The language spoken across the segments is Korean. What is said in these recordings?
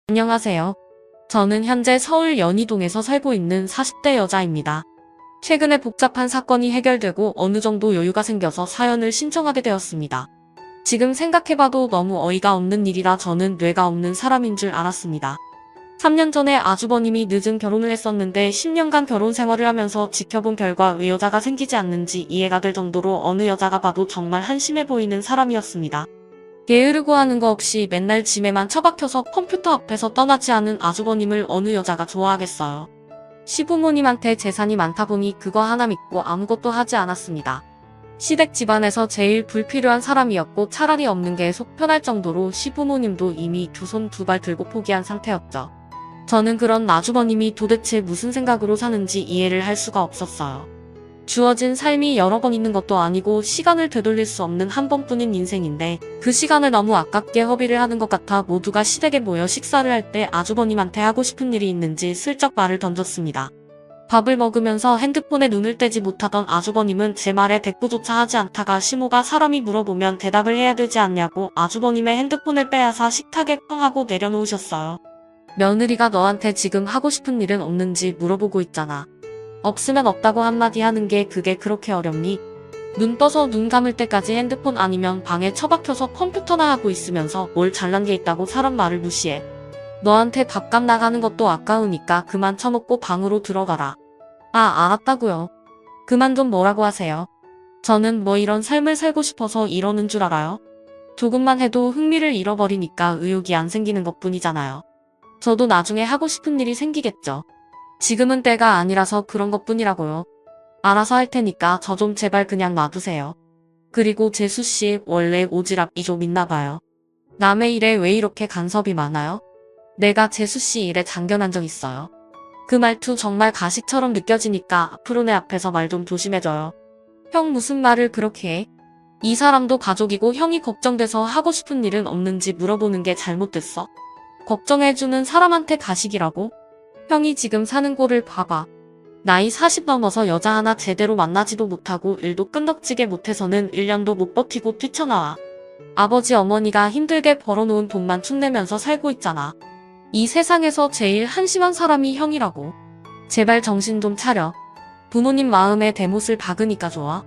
안녕하세요. 저는 현재 서울 연희동에서 살고 있는 40대 여자입니다. 최근에 복잡한 사건이 해결되고 어느 정도 여유가 생겨서 사연을 신청하게 되었습니다. 지금 생각해봐도 너무 어이가 없는 일이라 저는 뇌가 없는 사람인 줄 알았습니다. 3년 전에 아주버님이 늦은 결혼을 했었는데 10년간 결혼 생활을 하면서 지켜본 결과 왜 여자가 생기지 않는지 이해가 될 정도로 어느 여자가 봐도 정말 한심해 보이는 사람이었습니다. 게으르고 하는 거 없이 맨날 짐에만 처박혀서 컴퓨터 앞에서 떠나지 않은 아주버님을 어느 여자가 좋아하겠어요. 시부모님한테 재산이 많다 보니 그거 하나 믿고 아무것도 하지 않았습니다. 시댁 집안에서 제일 불필요한 사람이었고 차라리 없는 게 속 편할 정도로 시부모님도 이미 두 손 두 발 들고 포기한 상태였죠. 저는 그런 아주버님이 도대체 무슨 생각으로 사는지 이해를 할 수가 없었어요. 주어진 삶이 여러 번 있는 것도 아니고 시간을 되돌릴 수 없는 한 번뿐인 인생인데 그 시간을 너무 아깝게 허비를 하는 것 같아 모두가 시댁에 모여 식사를 할 때 아주버님한테 하고 싶은 일이 있는지 슬쩍 말을 던졌습니다. 밥을 먹으면서 핸드폰에 눈을 떼지 못하던 아주버님은 제 말에 대꾸조차 하지 않다가 시모가 사람이 물어보면 대답을 해야 되지 않냐고 아주버님의 핸드폰을 빼앗아 식탁에 쾅 하고 내려놓으셨어요. 며느리가 너한테 지금 하고 싶은 일은 없는지 물어보고 있잖아. 없으면 없다고 한마디 하는 게 그게 그렇게 어렵니? 눈 떠서 눈 감을 때까지 핸드폰 아니면 방에 처박혀서 컴퓨터나 하고 있으면서 뭘 잘난 게 있다고 사람 말을 무시해. 너한테 밥값 나가는 것도 아까우니까 그만 처먹고 방으로 들어가라. 아, 알았다고요. 그만 좀 뭐라고 하세요. 저는 뭐 이런 삶을 살고 싶어서 이러는 줄 알아요? 조금만 해도 흥미를 잃어버리니까 의욕이 안 생기는 것뿐이잖아요. 저도 나중에 하고 싶은 일이 생기겠죠. 지금은 때가 아니라서 그런 것뿐이라고요. 알아서 할 테니까 저 좀 제발 그냥 놔두세요. 그리고 재수씨 원래 오지랖이 좀 있나봐요. 남의 일에 왜 이렇게 간섭이 많아요? 내가 재수씨 일에 참견한 적 있어요. 그 말투 정말 가식처럼 느껴지니까 앞으로 내 앞에서 말 좀 조심해줘요. 형 무슨 말을 그렇게 해? 이 사람도 가족이고 형이 걱정돼서 하고 싶은 일은 없는지 물어보는 게 잘못됐어? 걱정해주는 사람한테 가식이라고? 형이 지금 사는 꼴을 봐봐. 나이 40 넘어서 여자 하나 제대로 만나지도 못하고 일도 끈덕지게 못해서는 1년도 못 버티고 뛰쳐나와. 아버지 어머니가 힘들게 벌어놓은 돈만 축내면서 살고 있잖아. 이 세상에서 제일 한심한 사람이 형이라고. 제발 정신 좀 차려. 부모님 마음에 대못을 박으니까 좋아.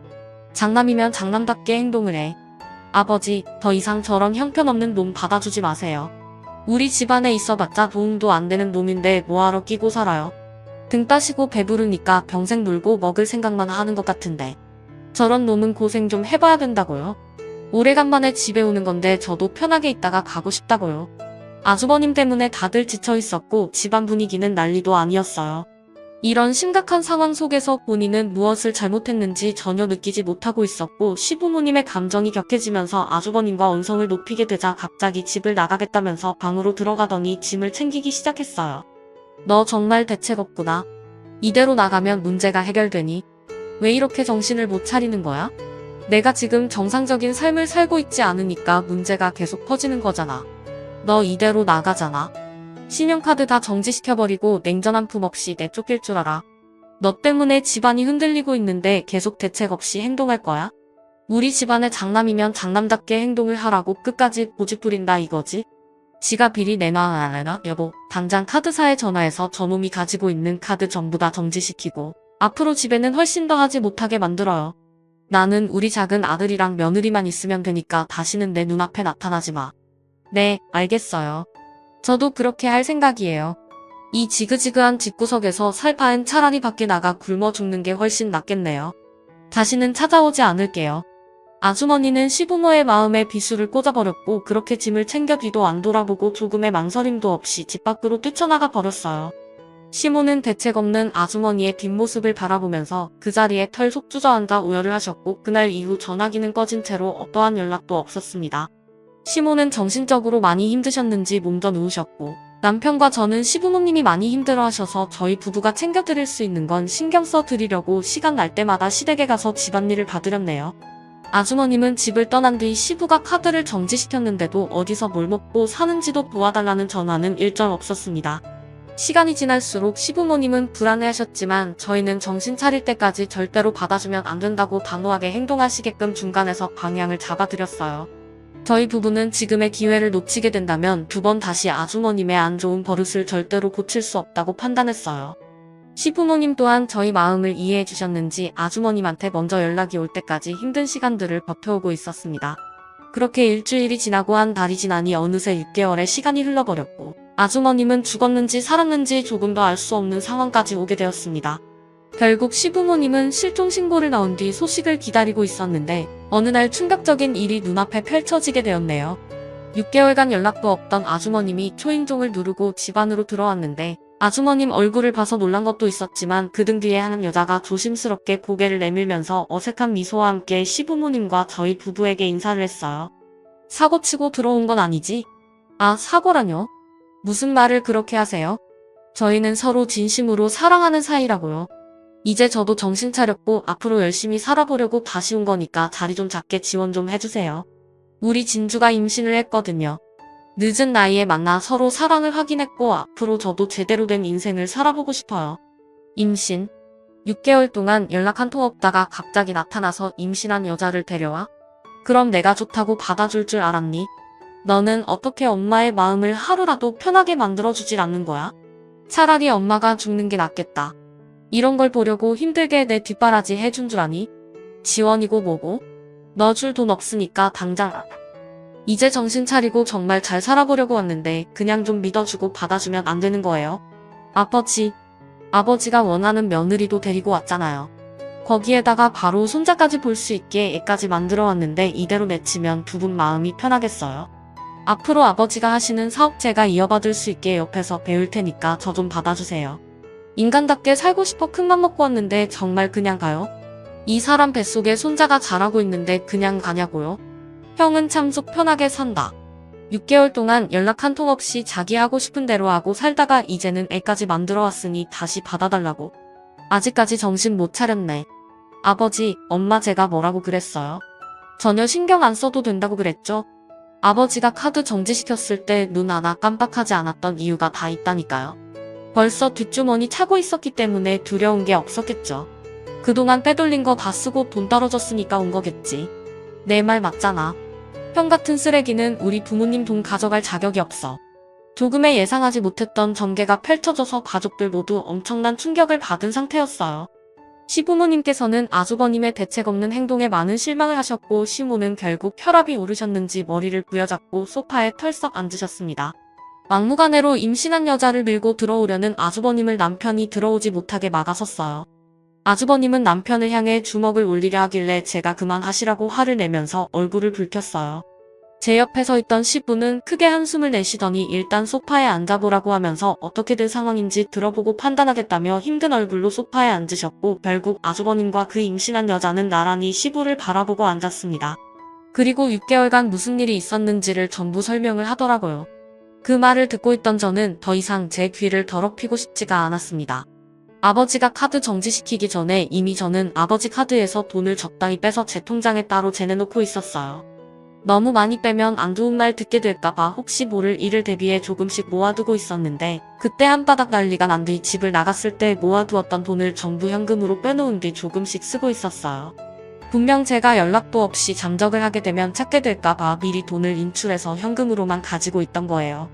장남이면 장남답게 행동을 해. 아버지, 더 이상 저런 형편없는 놈 받아주지 마세요. 우리 집안에 있어봤자 도움도 안 되는 놈인데 뭐하러 끼고 살아요. 등 따시고 배부르니까 평생 놀고 먹을 생각만 하는 것 같은데. 저런 놈은 고생 좀 해봐야 된다고요. 오래간만에 집에 오는 건데 저도 편하게 있다가 가고 싶다고요. 아주버님 때문에 다들 지쳐 있었고 집안 분위기는 난리도 아니었어요. 이런 심각한 상황 속에서 본인은 무엇을 잘못했는지 전혀 느끼지 못하고 있었고 시부모님의 감정이 격해지면서 아주버님과 언성을 높이게 되자 갑자기 집을 나가겠다면서 방으로 들어가더니 짐을 챙기기 시작했어요. 너 정말 대책 없구나. 이대로 나가면 문제가 해결되니? 왜 이렇게 정신을 못 차리는 거야? 내가 지금 정상적인 삶을 살고 있지 않으니까 문제가 계속 퍼지는 거잖아. 너 이대로 나가잖아. 신용카드 다 정지시켜버리고 냉전 한 푼 없이 내쫓길 줄 알아. 너 때문에 집안이 흔들리고 있는데 계속 대책 없이 행동할 거야? 우리 집안의 장남이면 장남답게 행동을 하라고 끝까지 고집 부린다 이거지? 지가 비리 내놔 여보, 당장 카드사에 전화해서 저놈이 가지고 있는 카드 전부 다 정지시키고 앞으로 집에는 훨씬 더 하지 못하게 만들어요. 나는 우리 작은 아들이랑 며느리만 있으면 되니까 다시는 내 눈앞에 나타나지 마. 네, 알겠어요. 저도 그렇게 할 생각이에요. 이 지그지그한 집구석에서 살 바엔 차라리 밖에 나가 굶어 죽는 게 훨씬 낫겠네요. 다시는 찾아오지 않을게요. 아주머니는 시부모의 마음에 비수를 꽂아버렸고 그렇게 짐을 챙겨 뒤도 안 돌아보고 조금의 망설임도 없이 집 밖으로 뛰쳐나가 버렸어요. 시모는 대책 없는 아주머니의 뒷모습을 바라보면서 그 자리에 털썩 주저앉아 오열을 하셨고 그날 이후 전화기는 꺼진 채로 어떠한 연락도 없었습니다. 시모는 정신적으로 많이 힘드셨는지 몸져 누우셨고 남편과 저는 시부모님이 많이 힘들어하셔서 저희 부부가 챙겨드릴 수 있는 건 신경 써 드리려고 시간 날 때마다 시댁에 가서 집안일을 봐드렸네요. 아주머님은 집을 떠난 뒤 시부가 카드를 정지시켰는데도 어디서 뭘 먹고 사는지도 도와달라는 전화는 일절 없었습니다. 시간이 지날수록 시부모님은 불안해하셨지만 저희는 정신 차릴 때까지 절대로 받아주면 안 된다고 단호하게 행동하시게끔 중간에서 방향을 잡아드렸어요. 저희 부부는 지금의 기회를 놓치게 된다면 두 번 다시 아주머님의 안 좋은 버릇을 절대로 고칠 수 없다고 판단했어요. 시부모님 또한 저희 마음을 이해해 주셨는지 아주머님한테 먼저 연락이 올 때까지 힘든 시간들을 버텨오고 있었습니다. 그렇게 일주일이 지나고 한 달이 지나니 어느새 6개월의 시간이 흘러버렸고 아주머님은 죽었는지 살았는지 조금도 알 수 없는 상황까지 오게 되었습니다. 결국 시부모님은 실종 신고를 넣은 뒤 소식을 기다리고 있었는데 어느 날 충격적인 일이 눈앞에 펼쳐지게 되었네요. 6개월간 연락도 없던 아주머님이 초인종을 누르고 집 안으로 들어왔는데 아주머님 얼굴을 봐서 놀란 것도 있었지만 그 등 뒤에 한 여자가 조심스럽게 고개를 내밀면서 어색한 미소와 함께 시부모님과 저희 부부에게 인사를 했어요. 사고치고 들어온 건 아니지? 아, 사고라뇨? 무슨 말을 그렇게 하세요? 저희는 서로 진심으로 사랑하는 사이라고요. 이제 저도 정신 차렸고 앞으로 열심히 살아보려고 다시 온 거니까 자리 좀 작게 지원 좀 해주세요. 우리 진주가 임신을 했거든요. 늦은 나이에 만나 서로 사랑을 확인했고 앞으로 저도 제대로 된 인생을 살아보고 싶어요. 임신. 6개월 동안 연락 한 통 없다가 갑자기 나타나서 임신한 여자를 데려와? 그럼 내가 좋다고 받아줄 줄 알았니? 너는 어떻게 엄마의 마음을 하루라도 편하게 만들어주질 않는 거야? 차라리 엄마가 죽는 게 낫겠다. 이런 걸 보려고 힘들게 내 뒷바라지 해준 줄 아니? 지원이고 뭐고? 너 줄 돈 없으니까 당장 이제 정신 차리고 정말 잘 살아보려고 왔는데 그냥 좀 믿어주고 받아주면 안 되는 거예요? 아버지가 원하는 며느리도 데리고 왔잖아요. 거기에다가 바로 손자까지 볼 수 있게 애까지 만들어 왔는데 이대로 내치면 두 분 마음이 편하겠어요? 앞으로 아버지가 하시는 사업 제가 이어받을 수 있게 옆에서 배울 테니까 저 좀 받아주세요. 인간답게 살고 싶어 큰맘 먹고 왔는데 정말 그냥 가요? 이 사람 뱃속에 손자가 자라고 있는데 그냥 가냐고요? 형은 참 속 편하게 산다. 6개월 동안 연락 한 통 없이 자기 하고 싶은 대로 하고 살다가 이제는 애까지 만들어 왔으니 다시 받아달라고. 아직까지 정신 못 차렸네. 아버지, 엄마 제가 뭐라고 그랬어요? 전혀 신경 안 써도 된다고 그랬죠? 아버지가 카드 정지시켰을 때 눈 하나 깜빡하지 않았던 이유가 다 있다니까요. 벌써 뒷주머니 차고 있었기 때문에 두려운 게 없었겠죠. 그동안 빼돌린 거 다 쓰고 돈 떨어졌으니까 온 거겠지. 내 말 맞잖아. 형 같은 쓰레기는 우리 부모님 돈 가져갈 자격이 없어. 조금의 예상하지 못했던 전개가 펼쳐져서 가족들 모두 엄청난 충격을 받은 상태였어요. 시부모님께서는 아주버님의 대책 없는 행동에 많은 실망을 하셨고 시모는 결국 혈압이 오르셨는지 머리를 부여잡고 소파에 털썩 앉으셨습니다. 막무가내로 임신한 여자를 밀고 들어오려는 아주버님을 남편이 들어오지 못하게 막아섰어요. 아주버님은 남편을 향해 주먹을 올리려 하길래 제가 그만하시라고 화를 내면서 얼굴을 붉혔어요. 제 옆에 서 있던 시부는 크게 한숨을 내쉬더니 일단 소파에 앉아보라고 하면서 어떻게 된 상황인지 들어보고 판단하겠다며 힘든 얼굴로 소파에 앉으셨고 결국 아주버님과 그 임신한 여자는 나란히 시부를 바라보고 앉았습니다. 그리고 6개월간 무슨 일이 있었는지를 전부 설명을 하더라고요. 그 말을 듣고 있던 저는 더 이상 제 귀를 더럽히고 싶지가 않았습니다. 아버지가 카드 정지시키기 전에 이미 저는 아버지 카드에서 돈을 적당히 빼서 제 통장에 따로 재내놓고 있었어요. 너무 많이 빼면 안 좋은 말 듣게 될까봐 혹시 모를 일을 대비해 조금씩 모아두고 있었는데 그때 한바닥 난리가 난 뒤 집을 나갔을 때 모아두었던 돈을 전부 현금으로 빼놓은 뒤 조금씩 쓰고 있었어요. 분명 제가 연락도 없이 잠적을 하게 되면 찾게 될까봐 미리 돈을 인출해서 현금으로만 가지고 있던 거예요.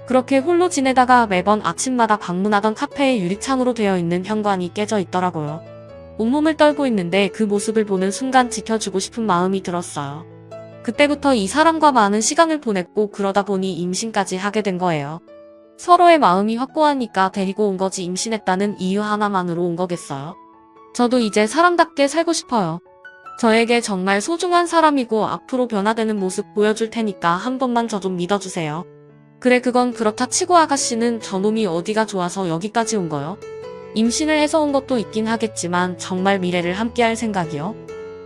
그렇게 홀로 지내다가 매번 아침마다 방문하던 카페의 유리창으로 되어 있는 현관이 깨져 있더라고요. 온몸을 떨고 있는데 그 모습을 보는 순간 지켜주고 싶은 마음이 들었어요. 그때부터 이 사람과 많은 시간을 보냈고 그러다 보니 임신까지 하게 된 거예요. 서로의 마음이 확고하니까 데리고 온 거지 임신했다는 이유 하나만으로 온 거겠어요. 저도 이제 사람답게 살고 싶어요. 저에게 정말 소중한 사람이고 앞으로 변화되는 모습 보여줄 테니까 한 번만 저 좀 믿어주세요. 그래 그건 그렇다 치고 아가씨는 저놈이 어디가 좋아서 여기까지 온 거요? 임신을 해서 온 것도 있긴 하겠지만 정말 미래를 함께할 생각이요?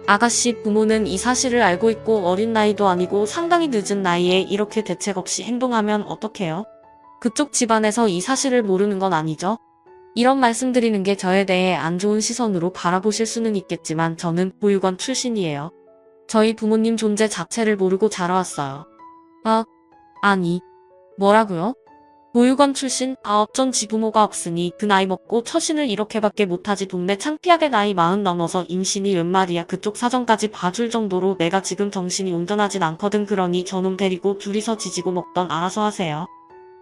아가씨 부모는 이 사실을 알고 있고 어린 나이도 아니고 상당히 늦은 나이에 이렇게 대책 없이 행동하면 어떡해요? 그쪽 집안에서 이 사실을 모르는 건 아니죠? 이런 말씀드리는 게 저에 대해 안 좋은 시선으로 바라보실 수는 있겠지만 저는 보육원 출신이에요. 저희 부모님 존재 자체를 모르고 자라왔어요. 아니, 뭐라고요? 보육원 출신 9전 지부모가 없으니 그 나이 먹고 처신을 이렇게밖에 못하지 동네 창피하게 나이 40 넘어서 임신이 웬 말이야. 그쪽 사정까지 봐줄 정도로 내가 지금 정신이 온전하진 않거든. 그러니 저놈 데리고 둘이서 지지고 먹던 알아서 하세요.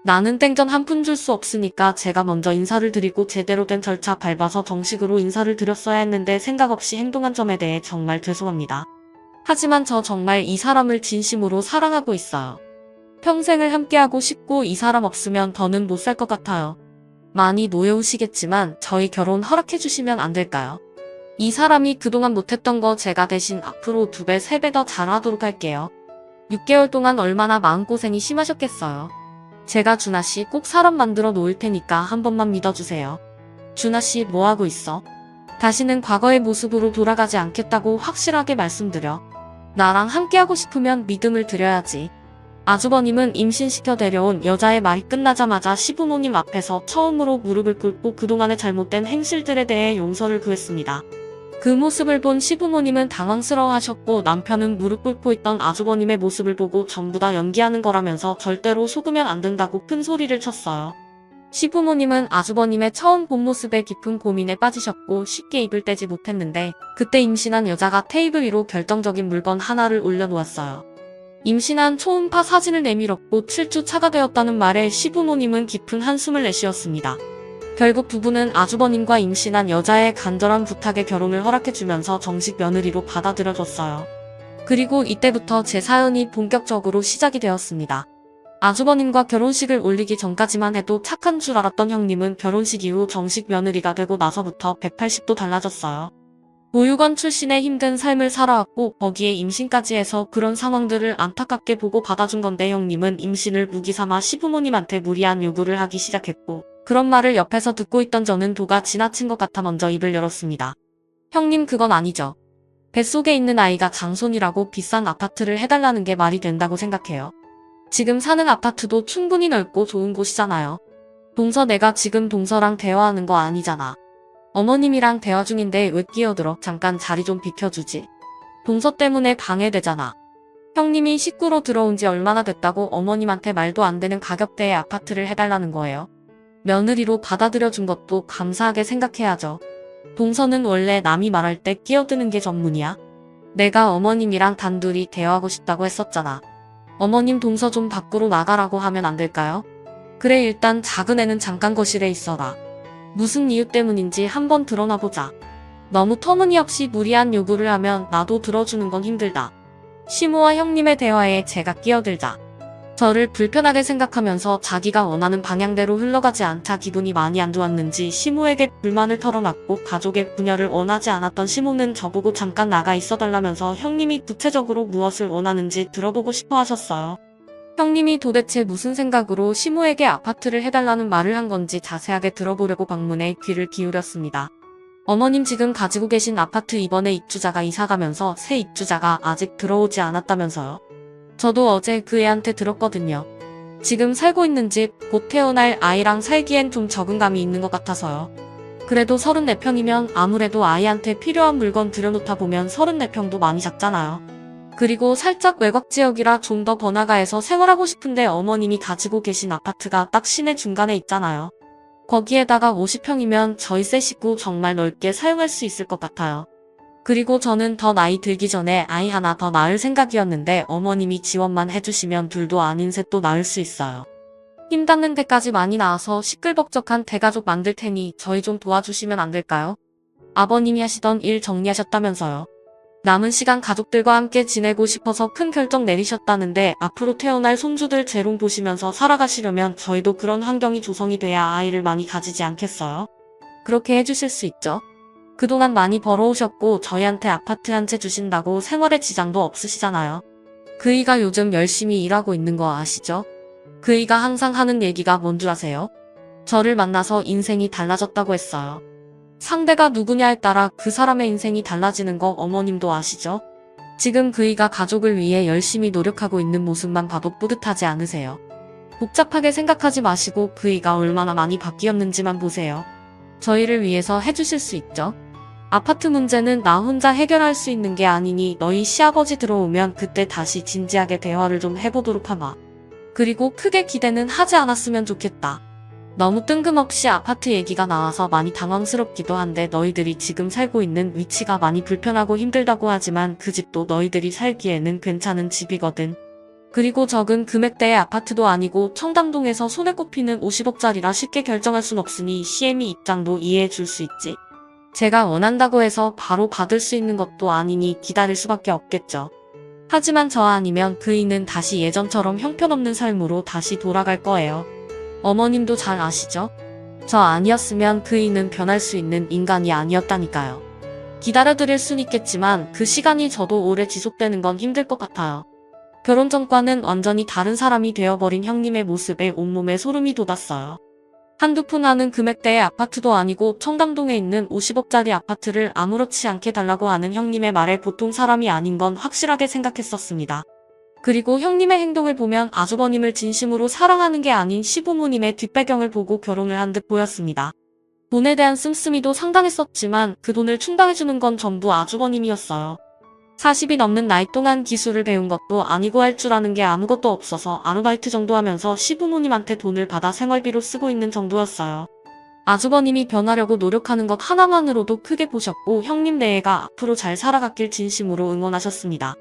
나는 땡전 한 푼 줄 수 없으니까 제가 먼저 인사를 드리고 제대로 된 절차 밟아서 정식으로 인사를 드렸어야 했는데 생각 없이 행동한 점에 대해 정말 죄송합니다. 하지만 저 정말 이 사람을 진심으로 사랑하고 있어요. 평생을 함께하고 싶고 이 사람 없으면 더는 못 살 것 같아요. 많이 노여우시겠지만 저희 결혼 허락해주시면 안 될까요? 이 사람이 그동안 못했던 거 제가 대신 앞으로 2배, 3배 더 잘하도록 할게요. 6개월 동안 얼마나 마음고생이 심하셨겠어요. 제가 준하씨 꼭 사람 만들어 놓을 테니까 한 번만 믿어주세요. 준하씨 뭐하고 있어? 다시는 과거의 모습으로 돌아가지 않겠다고 확실하게 말씀드려. 나랑 함께하고 싶으면 믿음을 드려야지. 아주버님은 임신시켜 데려온 여자의 말이 끝나자마자 시부모님 앞에서 처음으로 무릎을 꿇고 그동안의 잘못된 행실들에 대해 용서를 구했습니다. 그 모습을 본 시부모님은 당황스러워하셨고 남편은 무릎 꿇고 있던 아주버님의 모습을 보고 전부 다 연기하는 거라면서 절대로 속으면 안 된다고 큰 소리를 쳤어요. 시부모님은 아주버님의 처음 본 모습에 깊은 고민에 빠지셨고 쉽게 입을 떼지 못했는데 그때 임신한 여자가 테이블 위로 결정적인 물건 하나를 올려놓았어요. 임신한 초음파 사진을 내밀었고 7주 차가 되었다는 말에 시부모님은 깊은 한숨을 내쉬었습니다. 결국 부부는 아주버님과 임신한 여자의 간절한 부탁에 결혼을 허락해주면서 정식 며느리로 받아들여줬어요. 그리고 이때부터 제 사연이 본격적으로 시작이 되었습니다. 아주버님과 결혼식을 올리기 전까지만 해도 착한 줄 알았던 형님은 결혼식 이후 정식 며느리가 되고 나서부터 180도 달라졌어요. 보육원 출신의 힘든 삶을 살아왔고 거기에 임신까지 해서 그런 상황들을 안타깝게 보고 받아준 건데 형님은 임신을 무기삼아 시부모님한테 무리한 요구를 하기 시작했고 그런 말을 옆에서 듣고 있던 저는 도가 지나친 것 같아 먼저 입을 열었습니다. 형님 그건 아니죠. 뱃속에 있는 아이가 장손이라고 비싼 아파트를 해달라는 게 말이 된다고 생각해요. 지금 사는 아파트도 충분히 넓고 좋은 곳이잖아요. 동서 내가 지금 동서랑 대화하는 거 아니잖아. 어머님이랑 대화 중인데 왜 끼어들어? 잠깐 자리 좀 비켜주지. 동서 때문에 방해되잖아. 형님이 식구로 들어온 지 얼마나 됐다고 어머님한테 말도 안 되는 가격대의 아파트를 해달라는 거예요. 며느리로 받아들여준 것도 감사하게 생각해야죠. 동서는 원래 남이 말할 때 끼어드는 게 전문이야. 내가 어머님이랑 단둘이 대화하고 싶다고 했었잖아. 어머님 동서 좀 밖으로 나가라고 하면 안 될까요? 그래 일단 작은 애는 잠깐 거실에 있어라. 무슨 이유 때문인지 한번 드러나보자. 너무 터무니없이 무리한 요구를 하면 나도 들어주는 건 힘들다. 시모와 형님의 대화에 제가 끼어들자. 저를 불편하게 생각하면서 자기가 원하는 방향대로 흘러가지 않자 기분이 많이 안 좋았는지 시모에게 불만을 털어놨고 가족의 분열을 원하지 않았던 시모는 저보고 잠깐 나가 있어달라면서 형님이 구체적으로 무엇을 원하는지 들어보고 싶어 하셨어요. 형님이 도대체 무슨 생각으로 시모에게 아파트를 해달라는 말을 한 건지 자세하게 들어보려고 방문에 귀를 기울였습니다. 어머님 지금 가지고 계신 아파트 이번에 입주자가 이사가면서 새 입주자가 아직 들어오지 않았다면서요. 저도 어제 그 애한테 들었거든요. 지금 살고 있는 집, 곧 태어날 아이랑 살기엔 좀 적응감이 있는 것 같아서요. 그래도 34평이면 아무래도 아이한테 필요한 물건 들여놓다 보면 34평도 많이 작잖아요. 그리고 살짝 외곽 지역이라 좀 더 번화가에서 생활하고 싶은데 어머님이 가지고 계신 아파트가 딱 시내 중간에 있잖아요. 거기에다가 50평이면 저희 세 식구 정말 넓게 사용할 수 있을 것 같아요. 그리고 저는 더 나이 들기 전에 아이 하나 더 낳을 생각이었는데 어머님이 지원만 해주시면 둘도 아닌 셋도 낳을 수 있어요. 힘 닿는 데까지 많이 낳아서 시끌벅적한 대가족 만들 테니 저희 좀 도와주시면 안 될까요? 아버님이 하시던 일 정리하셨다면서요. 남은 시간 가족들과 함께 지내고 싶어서 큰 결정 내리셨다는데 앞으로 태어날 손주들 재롱 보시면서 살아가시려면 저희도 그런 환경이 조성이 돼야 아이를 많이 가지지 않겠어요? 그렇게 해주실 수 있죠? 그동안 많이 벌어오셨고 저희한테 아파트 한 채 주신다고 생활에 지장도 없으시잖아요. 그이가 요즘 열심히 일하고 있는 거 아시죠? 그이가 항상 하는 얘기가 뭔 줄 아세요? 저를 만나서 인생이 달라졌다고 했어요. 상대가 누구냐에 따라 그 사람의 인생이 달라지는 거 어머님도 아시죠? 지금 그이가 가족을 위해 열심히 노력하고 있는 모습만 봐도 뿌듯하지 않으세요? 복잡하게 생각하지 마시고 그이가 얼마나 많이 바뀌었는지만 보세요. 저희를 위해서 해주실 수 있죠? 아파트 문제는 나 혼자 해결할 수 있는 게 아니니 너희 시아버지 들어오면 그때 다시 진지하게 대화를 좀 해보도록 하마. 그리고 크게 기대는 하지 않았으면 좋겠다. 너무 뜬금없이 아파트 얘기가 나와서 많이 당황스럽기도 한데 너희들이 지금 살고 있는 위치가 많이 불편하고 힘들다고 하지만 그 집도 너희들이 살기에는 괜찮은 집이거든. 그리고 적은 금액대의 아파트도 아니고 청담동에서 손에 꼽히는 50억짜리라 쉽게 결정할 순 없으니 CM이 입장도 이해해 줄 수 있지. 제가 원한다고 해서 바로 받을 수 있는 것도 아니니 기다릴 수밖에 없겠죠. 하지만 저 아니면 그이는 다시 예전처럼 형편없는 삶으로 다시 돌아갈 거예요. 어머님도 잘 아시죠? 저 아니었으면 그이는 변할 수 있는 인간이 아니었다니까요. 기다려드릴 순 있겠지만 그 시간이 저도 오래 지속되는 건 힘들 것 같아요. 결혼 전과는 완전히 다른 사람이 되어버린 형님의 모습에 온몸에 소름이 돋았어요. 한두 푼 하는 금액대의 아파트도 아니고 청담동에 있는 50억짜리 아파트를 아무렇지 않게 달라고 하는 형님의 말에 보통 사람이 아닌 건 확실하게 생각했었습니다. 그리고 형님의 행동을 보면 아주버님을 진심으로 사랑하는 게 아닌 시부모님의 뒷배경을 보고 결혼을 한 듯 보였습니다. 돈에 대한 씀씀이도 상당했었지만 그 돈을 충당해주는 건 전부 아주버님이었어요. 40이 넘는 나이 동안 기술을 배운 것도 아니고 할 줄 아는 게 아무것도 없어서 아르바이트 정도 하면서 시부모님한테 돈을 받아 생활비로 쓰고 있는 정도였어요. 아주버님이 변하려고 노력하는 것 하나만으로도 크게 보셨고 형님 내외가 앞으로 잘 살아갔길 진심으로 응원하셨습니다.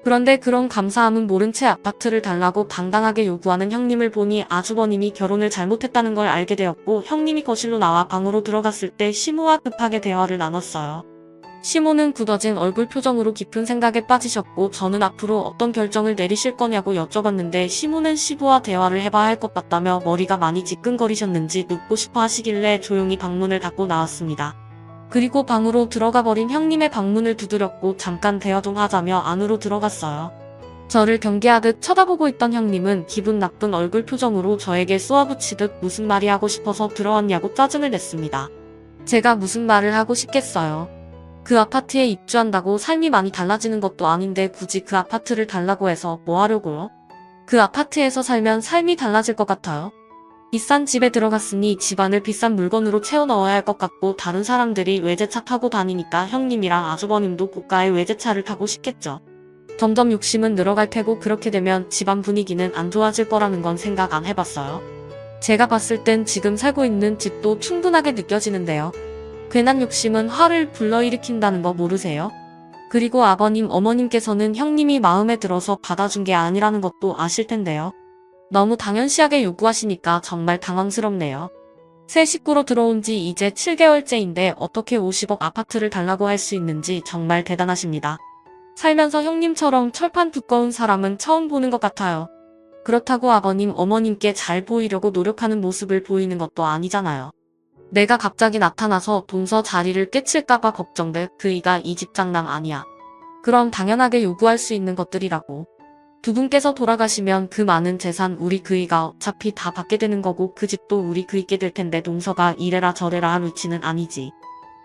그런데 그런 감사함은 모른 채 아파트를 달라고 당당하게 요구하는 형님을 보니 아주버님이 결혼을 잘못했다는 걸 알게 되었고 형님이 거실로 나와 방으로 들어갔을 때 시모와 급하게 대화를 나눴어요. 시모는 굳어진 얼굴 표정으로 깊은 생각에 빠지셨고 저는 앞으로 어떤 결정을 내리실 거냐고 여쭤봤는데 시모는 시부와 대화를 해봐야 할 것 같다며 머리가 많이 지끈거리셨는지 눕고 싶어 하시길래 조용히 방문을 닫고 나왔습니다. 그리고 방으로 들어가 버린 형님의 방문을 두드렸고 잠깐 대화 좀 하자며 안으로 들어갔어요. 저를 경계하듯 쳐다보고 있던 형님은 기분 나쁜 얼굴 표정으로 저에게 쏘아붙이듯 무슨 말이 하고 싶어서 들어왔냐고 짜증을 냈습니다. 제가 무슨 말을 하고 싶겠어요. 그 아파트에 입주한다고 삶이 많이 달라지는 것도 아닌데 굳이 그 아파트를 달라고 해서 뭐 하려고요? 그 아파트에서 살면 삶이 달라질 것 같아요. 비싼 집에 들어갔으니 집안을 비싼 물건으로 채워 넣어야 할 것 같고 다른 사람들이 외제차 타고 다니니까 형님이랑 아주버님도 고가의 외제차를 타고 싶겠죠. 점점 욕심은 늘어갈 테고 그렇게 되면 집안 분위기는 안 좋아질 거라는 건 생각 안 해봤어요. 제가 봤을 땐 지금 살고 있는 집도 충분하게 느껴지는데요. 괜한 욕심은 화를 불러일으킨다는 거 모르세요? 그리고 아버님, 어머님께서는 형님이 마음에 들어서 받아준 게 아니라는 것도 아실 텐데요. 너무 당연시하게 요구하시니까 정말 당황스럽네요. 새 식구로 들어온 지 이제 7개월째인데 어떻게 50억 아파트를 달라고 할 수 있는지 정말 대단하십니다. 살면서 형님처럼 철판 두꺼운 사람은 처음 보는 것 같아요. 그렇다고 아버님, 어머님께 잘 보이려고 노력하는 모습을 보이는 것도 아니잖아요. 내가 갑자기 나타나서 동서 자리를 깨칠까봐 걱정돼. 그이가 이 집 장남 아니야. 그럼 당연하게 요구할 수 있는 것들이라고. 두 분께서 돌아가시면 그 많은 재산 우리 그이가 어차피 다 받게 되는 거고 그 집도 우리 그이께 될 텐데 동서가 이래라 저래라 할 위치는 아니지.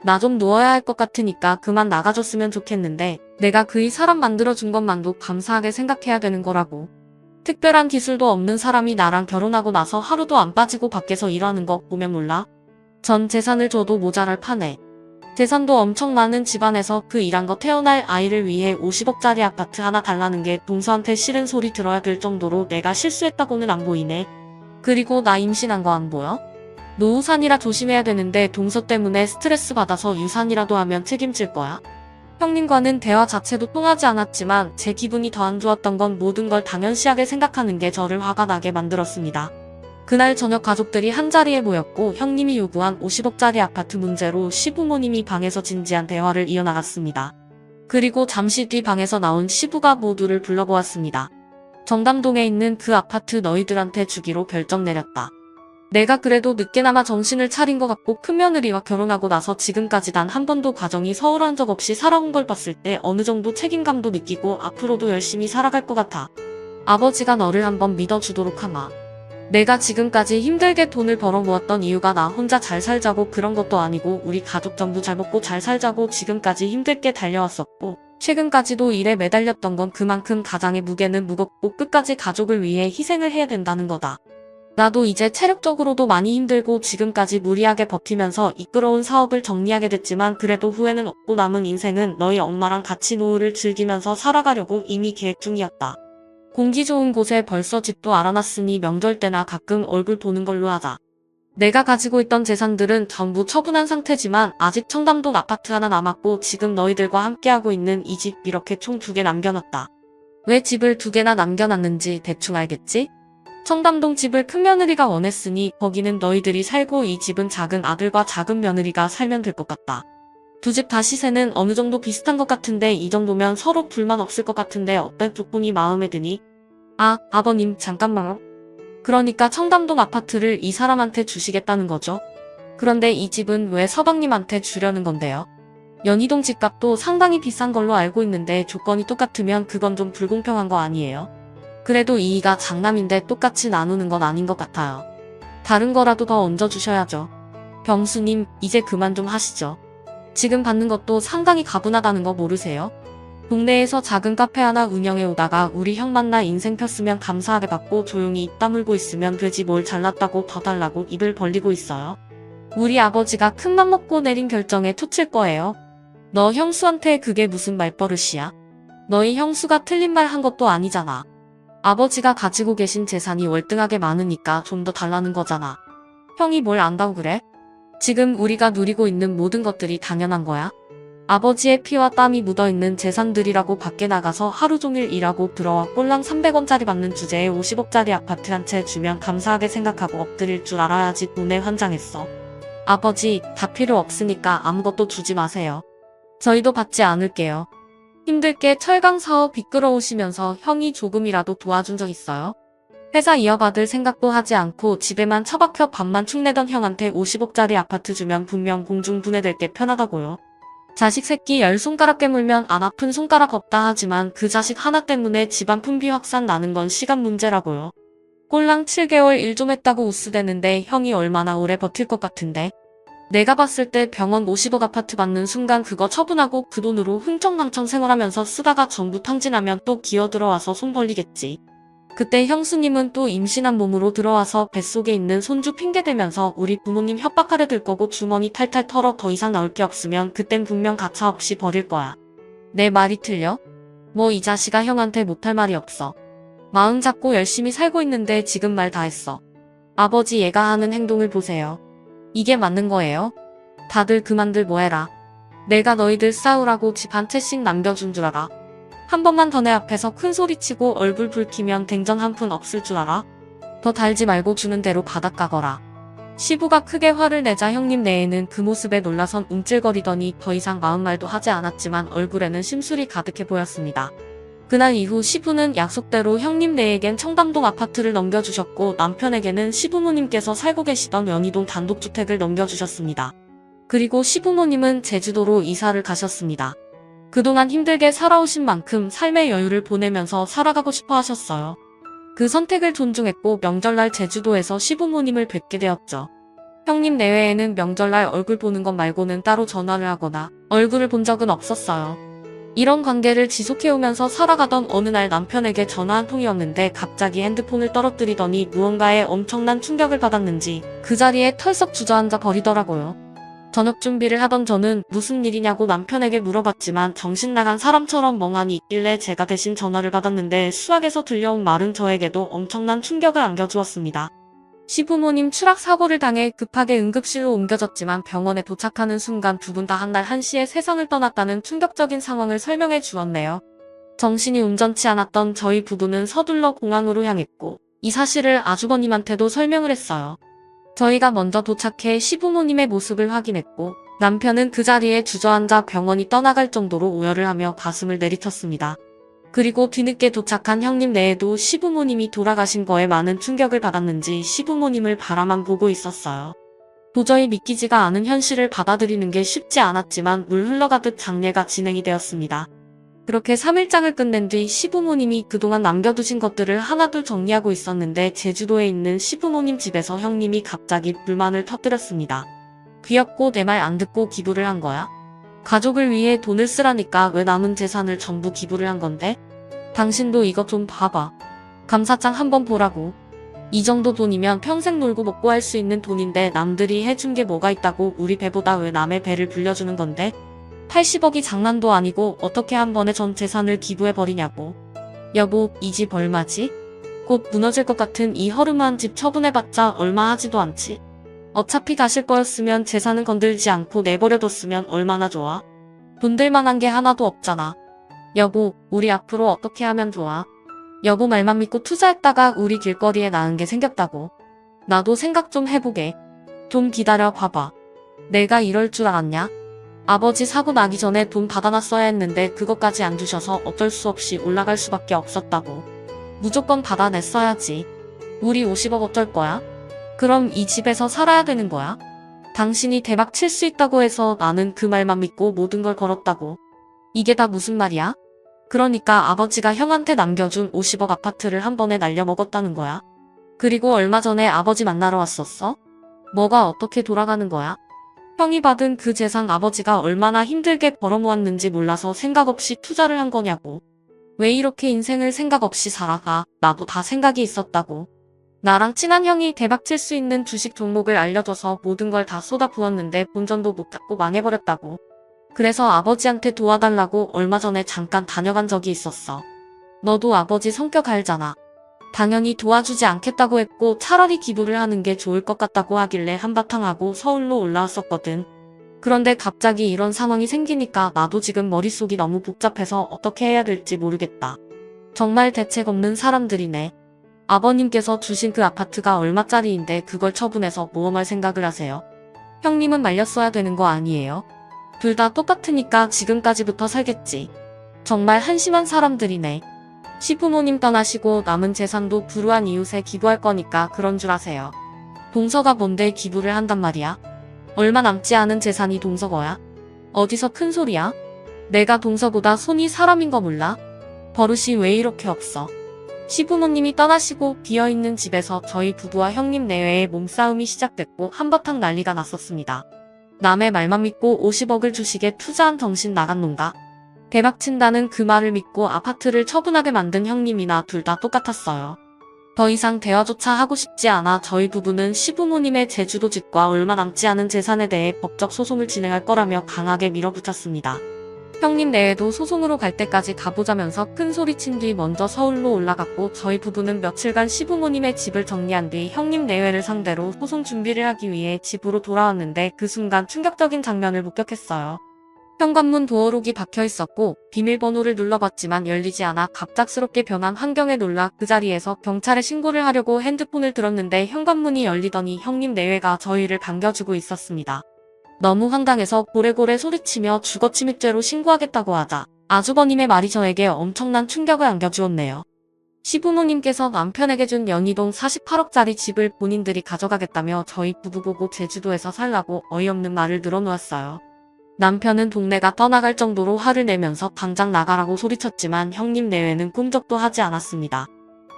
나 좀 누워야 할 것 같으니까 그만 나가줬으면 좋겠는데 내가 그이 사람 만들어준 것만도 감사하게 생각해야 되는 거라고. 특별한 기술도 없는 사람이 나랑 결혼하고 나서 하루도 안 빠지고 밖에서 일하는 거 보면 몰라? 전 재산을 줘도 모자랄 판에. 재산도 엄청 많은 집안에서 그 일한 거 태어날 아이를 위해 50억짜리 아파트 하나 달라는 게 동서한테 싫은 소리 들어야 될 정도로 내가 실수했다고는 안 보이네. 그리고 나 임신한 거 안 보여? 노후산이라 조심해야 되는데 동서 때문에 스트레스 받아서 유산이라도 하면 책임질 거야. 형님과는 대화 자체도 통하지 않았지만 제 기분이 더 안 좋았던 건 모든 걸 당연시하게 생각하는 게 저를 화가 나게 만들었습니다. 그날 저녁 가족들이 한자리에 모였고 형님이 요구한 50억짜리 아파트 문제로 시부모님이 방에서 진지한 대화를 이어나갔습니다. 그리고 잠시 뒤 방에서 나온 시부가 모두를 불러보았습니다. 청담동에 있는 그 아파트 너희들한테 주기로 결정 내렸다. 내가 그래도 늦게나마 정신을 차린 것 같고 큰며느리와 결혼하고 나서 지금까지 단 한 번도 가정이 서운한 적 없이 살아온 걸 봤을 때 어느 정도 책임감도 느끼고 앞으로도 열심히 살아갈 것 같아. 아버지가 너를 한번 믿어주도록 하마. 내가 지금까지 힘들게 돈을 벌어 모았던 이유가 나 혼자 잘 살자고 그런 것도 아니고 우리 가족 전부 잘 먹고 잘 살자고 지금까지 힘들게 달려왔었고 최근까지도 일에 매달렸던 건 그만큼 가장의 무게는 무겁고 끝까지 가족을 위해 희생을 해야 된다는 거다. 나도 이제 체력적으로도 많이 힘들고 지금까지 무리하게 버티면서 이끌어온 사업을 정리하게 됐지만 그래도 후회는 없고 남은 인생은 너희 엄마랑 같이 노후를 즐기면서 살아가려고 이미 계획 중이었다. 공기 좋은 곳에 벌써 집도 알아놨으니 명절 때나 가끔 얼굴 보는 걸로 하자. 내가 가지고 있던 재산들은 전부 처분한 상태지만 아직 청담동 아파트 하나 남았고 지금 너희들과 함께하고 있는 이 집 이렇게 총 2개 남겨놨다. 왜 집을 2개나 남겨놨는지 대충 알겠지? 청담동 집을 큰며느리가 원했으니 거기는 너희들이 살고 이 집은 작은 아들과 작은 며느리가 살면 될 것 같다. 2집 다 시세는 어느 정도 비슷한 것 같은데 이 정도면 서로 불만 없을 것 같은데 어떤 조건이 마음에 드니? 아, 아버님 잠깐만요. 그러니까 청담동 아파트를 이 사람한테 주시겠다는 거죠? 그런데 이 집은 왜 서방님한테 주려는 건데요? 연희동 집값도 상당히 비싼 걸로 알고 있는데 조건이 똑같으면 그건 좀 불공평한 거 아니에요? 그래도 이의가 장남인데 똑같이 나누는 건 아닌 것 같아요. 다른 거라도 더 얹어주셔야죠. 병수님, 이제 그만 좀 하시죠. 지금 받는 것도 상당히 가분하다는 거 모르세요? 동네에서 작은 카페 하나 운영해 오다가 우리 형 만나 인생 폈으면 감사하게 받고 조용히 입 다물고 있으면 되지 뭘 잘났다고 더 달라고 입을 벌리고 있어요. 우리 아버지가 큰맘 먹고 내린 결정에 투칠 거예요. 너 형수한테 그게 무슨 말버릇이야? 너희 형수가 틀린 말 한 것도 아니잖아. 아버지가 가지고 계신 재산이 월등하게 많으니까 좀 더 달라는 거잖아. 형이 뭘 안다고 그래? 지금 우리가 누리고 있는 모든 것들이 당연한 거야. 아버지의 피와 땀이 묻어있는 재산들이라고 밖에 나가서 하루 종일 일하고 들어와 꼴랑 300원짜리 받는 주제에 50억짜리 아파트 한 채 주면 감사하게 생각하고 엎드릴 줄 알아야지. 눈에 환장했어. 아버지, 다 필요 없으니까 아무것도 주지 마세요. 저희도 받지 않을게요. 힘들게 철강 사업 이끌어오시면서 형이 조금이라도 도와준 적 있어요? 회사 이어받을 생각도 하지 않고 집에만 처박혀 밥만 축내던 형한테 50억짜리 아파트 주면 분명 공중분해될 게 편하다고요. 자식 새끼 10손가락 깨물면 안 아픈 손가락 없다 하지만 그 자식 하나 때문에 집안 품비 확산 나는 건 시간 문제라고요. 꼴랑 7개월 일 좀 했다고 우스대는데 형이 얼마나 오래 버틸 것 같은데. 내가 봤을 때 병원 50억 아파트 받는 순간 그거 처분하고 그 돈으로 흥청망청 생활하면서 쓰다가 전부 탕진하면 또 기어들어와서 손 벌리겠지. 그때 형수님은 또 임신한 몸으로 들어와서 뱃속에 있는 손주 핑계대면서 우리 부모님 협박하려 들 거고 주머니 탈탈 털어 더 이상 나올 게 없으면 그땐 분명 가차없이 버릴 거야. 내 말이 틀려? 뭐 이 자식아 형한테 못할 말이 없어. 마음 잡고 열심히 살고 있는데 지금 말 다 했어. 아버지 얘가 하는 행동을 보세요. 이게 맞는 거예요? 다들 그만들 뭐해라. 내가 너희들 싸우라고 집 한 채씩 남겨준 줄 알아. 한 번만 더 내 앞에서 큰 소리치고 얼굴 붉히면 댕전 한 푼 없을 줄 알아? 더 달지 말고 주는 대로 바닥 가거라. 시부가 크게 화를 내자 형님 내에는 그 모습에 놀라선 움찔거리더니 더 이상 마음 말도 하지 않았지만 얼굴에는 심술이 가득해 보였습니다. 그날 이후 시부는 약속대로 형님 내에겐 청담동 아파트를 넘겨주셨고 남편에게는 시부모님께서 살고 계시던 연희동 단독주택을 넘겨주셨습니다. 그리고 시부모님은 제주도로 이사를 가셨습니다. 그동안 힘들게 살아오신 만큼 삶의 여유를 보내면서 살아가고 싶어 하셨어요. 그 선택을 존중했고 명절날 제주도에서 시부모님을 뵙게 되었죠. 형님 내외에는 명절날 얼굴 보는 것 말고는 따로 전화를 하거나 얼굴을 본 적은 없었어요. 이런 관계를 지속해오면서 살아가던 어느 날 남편에게 전화 한 통이었는데 갑자기 핸드폰을 떨어뜨리더니 무언가에 엄청난 충격을 받았는지 그 자리에 털썩 주저앉아 버리더라고요. 저녁 준비를 하던 저는 무슨 일이냐고 남편에게 물어봤지만 정신나간 사람처럼 멍하니 있길래 제가 대신 전화를 받았는데 수학에서 들려온 말은 저에게도 엄청난 충격을 안겨주었습니다. 시부모님 추락 사고를 당해 급하게 응급실로 옮겨졌지만 병원에 도착하는 순간 두 분 다 한날 한시에 세상을 떠났다는 충격적인 상황을 설명해 주었네요. 정신이 온전치 않았던 저희 부부는 서둘러 공항으로 향했고 이 사실을 아주버님한테도 설명을 했어요. 저희가 먼저 도착해 시부모님의 모습을 확인했고 남편은 그 자리에 주저앉아 병원이 떠나갈 정도로 오열을 하며 가슴을 내리쳤습니다. 그리고 뒤늦게 도착한 형님 내에도 시부모님이 돌아가신 거에 많은 충격을 받았는지 시부모님을 바라만 보고 있었어요. 도저히 믿기지가 않은 현실을 받아들이는 게 쉽지 않았지만 물 흘러가듯 장례가 진행이 되었습니다. 그렇게 3일장을 끝낸 뒤 시부모님이 그동안 남겨두신 것들을 하나둘 정리하고 있었는데 제주도에 있는 시부모님 집에서 형님이 갑자기 불만을 터뜨렸습니다. 귀엽고 내 말 안 듣고 기부를 한 거야? 가족을 위해 돈을 쓰라니까 왜 남은 재산을 전부 기부를 한 건데? 당신도 이거 좀 봐봐. 감사장 한번 보라고. 이 정도 돈이면 평생 놀고 먹고 할 수 있는 돈인데 남들이 해준 게 뭐가 있다고 우리 배보다 왜 남의 배를 불려주는 건데? 80억이 장난도 아니고 어떻게 한 번에 전 재산을 기부해버리냐고. 여보, 이 집 얼마지? 곧 무너질 것 같은 이 허름한 집 처분해봤자 얼마 하지도 않지. 어차피 가실 거였으면 재산은 건들지 않고 내버려뒀으면 얼마나 좋아. 돈 들 만한 게 하나도 없잖아. 여보, 우리 앞으로 어떻게 하면 좋아? 여보 말만 믿고 투자했다가 우리 길거리에 나은 게 생겼다고. 나도 생각 좀 해보게. 좀 기다려 봐봐. 내가 이럴 줄 알았냐? 아버지 사고 나기 전에 돈 받아놨어야 했는데 그것까지 안 주셔서 어쩔 수 없이 올라갈 수밖에 없었다고. 무조건 받아냈어야지. 우리 50억 어쩔 거야? 그럼 이 집에서 살아야 되는 거야? 당신이 대박 칠 수 있다고 해서 나는 그 말만 믿고 모든 걸 걸었다고. 이게 다 무슨 말이야? 그러니까 아버지가 형한테 남겨준 50억 아파트를 한 번에 날려먹었다는 거야. 그리고 얼마 전에 아버지 만나러 왔었어? 뭐가 어떻게 돌아가는 거야? 형이 받은 그 재산 아버지가 얼마나 힘들게 벌어모았는지 몰라서 생각 없이 투자를 한 거냐고. 왜 이렇게 인생을 생각 없이 살아가? 나도 다 생각이 있었다고. 나랑 친한 형이 대박 칠 수 있는 주식 종목을 알려줘서 모든 걸 다 쏟아부었는데 본전도 못 잡고 망해버렸다고. 그래서 아버지한테 도와달라고 얼마 전에 잠깐 다녀간 적이 있었어. 너도 아버지 성격 알잖아. 당연히 도와주지 않겠다고 했고 차라리 기부를 하는 게 좋을 것 같다고 하길래 한바탕 하고 서울로 올라왔었거든. 그런데 갑자기 이런 상황이 생기니까 나도 지금 머릿속이 너무 복잡해서 어떻게 해야 될지 모르겠다. 정말 대책 없는 사람들이네. 아버님께서 주신 그 아파트가 얼마짜리인데 그걸 처분해서 모험할 생각을 하세요. 형님은 말렸어야 되는 거 아니에요? 둘 다 똑같으니까 지금까지부터 살겠지. 정말 한심한 사람들이네. 시부모님 떠나시고 남은 재산도 불우한 이웃에 기부할 거니까 그런 줄 아세요. 동서가 뭔데 기부를 한단 말이야? 얼마 남지 않은 재산이 동서거야? 어디서 큰 소리야? 내가 동서보다 손이 사람인 거 몰라? 버릇이 왜 이렇게 없어? 시부모님이 떠나시고 비어있는 집에서 저희 부부와 형님 내외의 몸싸움이 시작됐고 한바탕 난리가 났었습니다. 남의 말만 믿고 50억을 주식에 투자한 정신 나간 놈가. 대박친다는 그 말을 믿고 아파트를 처분하게 만든 형님이나 둘 다 똑같았어요. 더 이상 대화조차 하고 싶지 않아 저희 부부는 시부모님의 제주도 집과 얼마 남지 않은 재산에 대해 법적 소송을 진행할 거라며 강하게 밀어붙였습니다. 형님 내외도 소송으로 갈 때까지 가보자면서 큰 소리친 뒤 먼저 서울로 올라갔고 저희 부부는 며칠간 시부모님의 집을 정리한 뒤 형님 내외를 상대로 소송 준비를 하기 위해 집으로 돌아왔는데 그 순간 충격적인 장면을 목격했어요. 현관문 도어록이 박혀 있었고 비밀번호를 눌러봤지만 열리지 않아 갑작스럽게 변한 환경에 놀라 그 자리에서 경찰에 신고를 하려고 핸드폰을 들었는데 현관문이 열리더니 형님 내외가 저희를 반겨주고 있었습니다. 너무 황당해서 고래고래 소리치며 주거침입죄로 신고하겠다고 하자 아주버님의 말이 저에게 엄청난 충격을 안겨주었네요. 시부모님께서 남편에게 준 연희동 48억짜리 집을 본인들이 가져가겠다며 저희 부부 보고 제주도에서 살라고 어이없는 말을 늘어놓았어요. 남편은 동네가 떠나갈 정도로 화를 내면서 당장 나가라고 소리쳤지만 형님 내외는 꿈쩍도 하지 않았습니다.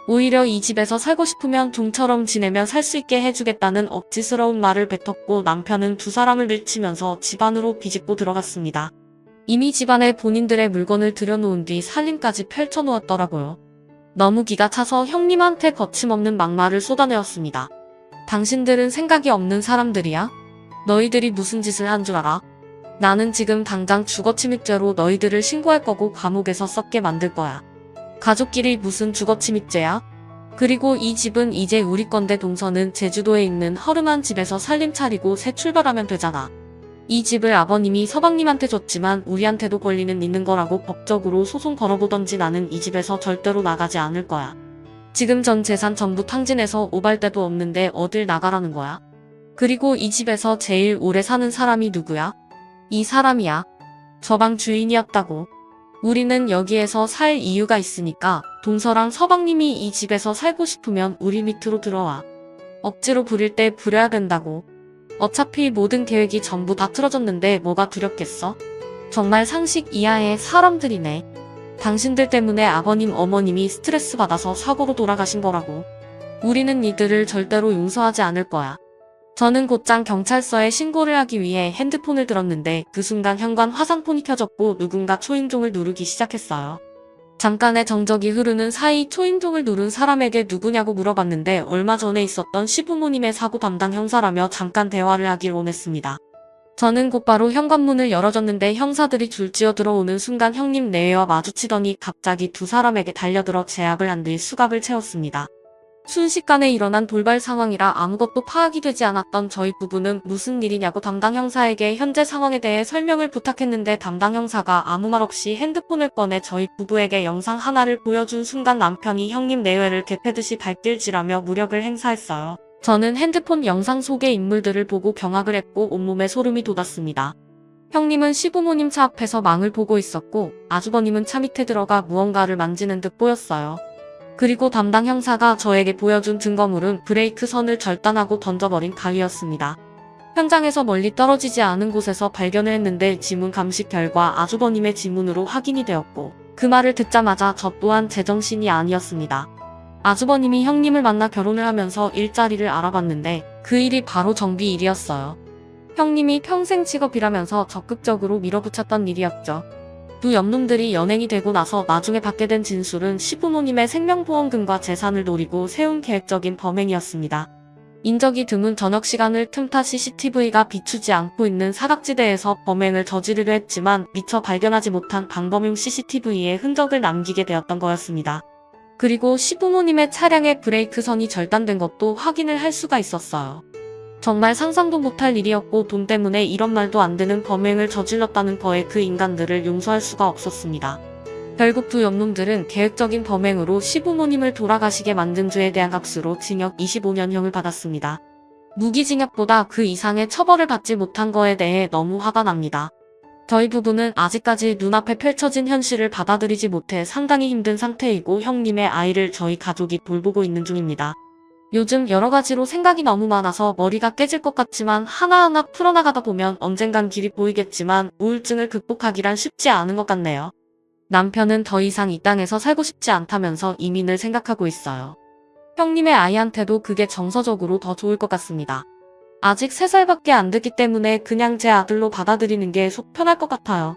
오히려 이 집에서 살고 싶으면 종처럼 지내며 살 수 있게 해주겠다는 억지스러운 말을 뱉었고 남편은 두 사람을 밀치면서 집 안으로 비집고 들어갔습니다. 이미 집안에 본인들의 물건을 들여놓은 뒤 살림까지 펼쳐놓았더라고요. 너무 기가 차서 형님한테 거침없는 막말을 쏟아내었습니다. 당신들은 생각이 없는 사람들이야? 너희들이 무슨 짓을 한 줄 알아? 나는 지금 당장 주거침입죄로 너희들을 신고할 거고 감옥에서 썩게 만들 거야. 가족끼리 무슨 주거침입죄야? 그리고 이 집은 이제 우리 건데 동서는 제주도에 있는 허름한 집에서 살림 차리고 새 출발하면 되잖아. 이 집을 아버님이 서방님한테 줬지만 우리한테도 권리는 있는 거라고 법적으로 소송 걸어보던지 나는 이 집에서 절대로 나가지 않을 거야. 지금 전 재산 전부 탕진해서 오발 데도 없는데 어딜 나가라는 거야? 그리고 이 집에서 제일 오래 사는 사람이 누구야? 이 사람이야. 저 방 주인이었다고. 우리는 여기에서 살 이유가 있으니까 동서랑 서방님이 이 집에서 살고 싶으면 우리 밑으로 들어와. 억지로 부릴 때 부려야 된다고. 어차피 모든 계획이 전부 다 틀어졌는데 뭐가 두렵겠어? 정말 상식 이하의 사람들이네. 당신들 때문에 아버님 어머님이 스트레스 받아서 사고로 돌아가신 거라고. 우리는 이들을 절대로 용서하지 않을 거야. 저는 곧장 경찰서에 신고를 하기 위해 핸드폰을 들었는데 그 순간 현관 화상폰이 켜졌고 누군가 초인종을 누르기 시작했어요. 잠깐의 정적이 흐르는 사이 초인종을 누른 사람에게 누구냐고 물어봤는데 얼마 전에 있었던 시부모님의 사고 담당 형사라며 잠깐 대화를 하길 원했습니다. 저는 곧바로 현관문을 열어줬는데 형사들이 줄지어 들어오는 순간 형님 내외와 마주치더니 갑자기 두 사람에게 달려들어 제압을 한 뒤 수갑을 채웠습니다. 순식간에 일어난 돌발 상황이라 아무것도 파악이 되지 않았던 저희 부부는 무슨 일이냐고 담당 형사에게 현재 상황에 대해 설명을 부탁했는데 담당 형사가 아무 말 없이 핸드폰을 꺼내 저희 부부에게 영상 하나를 보여준 순간 남편이 형님 내외를 개패듯이 발길질하며 무력을 행사했어요. 저는 핸드폰 영상 속의 인물들을 보고 경악을 했고 온몸에 소름이 돋았습니다. 형님은 시부모님 차 앞에서 망을 보고 있었고 아주버님은 차 밑에 들어가 무언가를 만지는 듯 보였어요. 그리고 담당 형사가 저에게 보여준 증거물은 브레이크 선을 절단하고 던져버린 가위였습니다. 현장에서 멀리 떨어지지 않은 곳에서 발견을 했는데 지문 감식 결과 아주버님의 지문으로 확인이 되었고 그 말을 듣자마자 저 또한 제정신이 아니었습니다. 아주버님이 형님을 만나 결혼을 하면서 일자리를 알아봤는데 그 일이 바로 정비 일이었어요. 형님이 평생 직업이라면서 적극적으로 밀어붙였던 일이었죠. 두 옆놈들이 연행이 되고 나서 나중에 받게 된 진술은 시부모님의 생명보험금과 재산을 노리고 세운 계획적인 범행이었습니다. 인적이 드문 저녁시간을 틈타 CCTV가 비추지 않고 있는 사각지대에서 범행을 저지르려 했지만 미처 발견하지 못한 방범용 CCTV에 흔적을 남기게 되었던 거였습니다. 그리고 시부모님의 차량의 브레이크선이 절단된 것도 확인을 할 수가 있었어요. 정말 상상도 못할 일이었고 돈 때문에 이런 말도 안 되는 범행을 저질렀다는 거에 그 인간들을 용서할 수가 없었습니다. 결국 두 옆놈들은 계획적인 범행으로 시부모님을 돌아가시게 만든 죄에 대한 값으로 징역 25년형을 받았습니다. 무기징역보다 그 이상의 처벌을 받지 못한 거에 대해 너무 화가 납니다. 저희 부부는 아직까지 눈앞에 펼쳐진 현실을 받아들이지 못해 상당히 힘든 상태이고 형님의 아이를 저희 가족이 돌보고 있는 중입니다. 요즘 여러 가지로 생각이 너무 많아서 머리가 깨질 것 같지만 하나하나 풀어나가다 보면 언젠간 길이 보이겠지만 우울증을 극복하기란 쉽지 않은 것 같네요. 남편은 더 이상 이 땅에서 살고 싶지 않다면서 이민을 생각하고 있어요. 형님의 아이한테도 그게 정서적으로 더 좋을 것 같습니다. 아직 3살밖에 안 됐기 때문에 그냥 제 아들로 받아들이는 게 속 편할 것 같아요.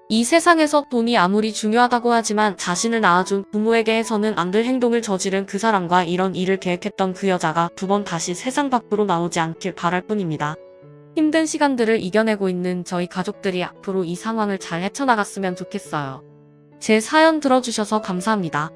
이 세상에서 돈이 아무리 중요하다고 하지만 자신을 낳아준 부모에게 해서는 안 될 행동을 저지른 그 사람과 이런 일을 계획했던 그 여자가 2번 다시 세상 밖으로 나오지 않길 바랄 뿐입니다. 힘든 시간들을 이겨내고 있는 저희 가족들이 앞으로 이 상황을 잘 헤쳐나갔으면 좋겠어요. 제 사연 들어주셔서 감사합니다.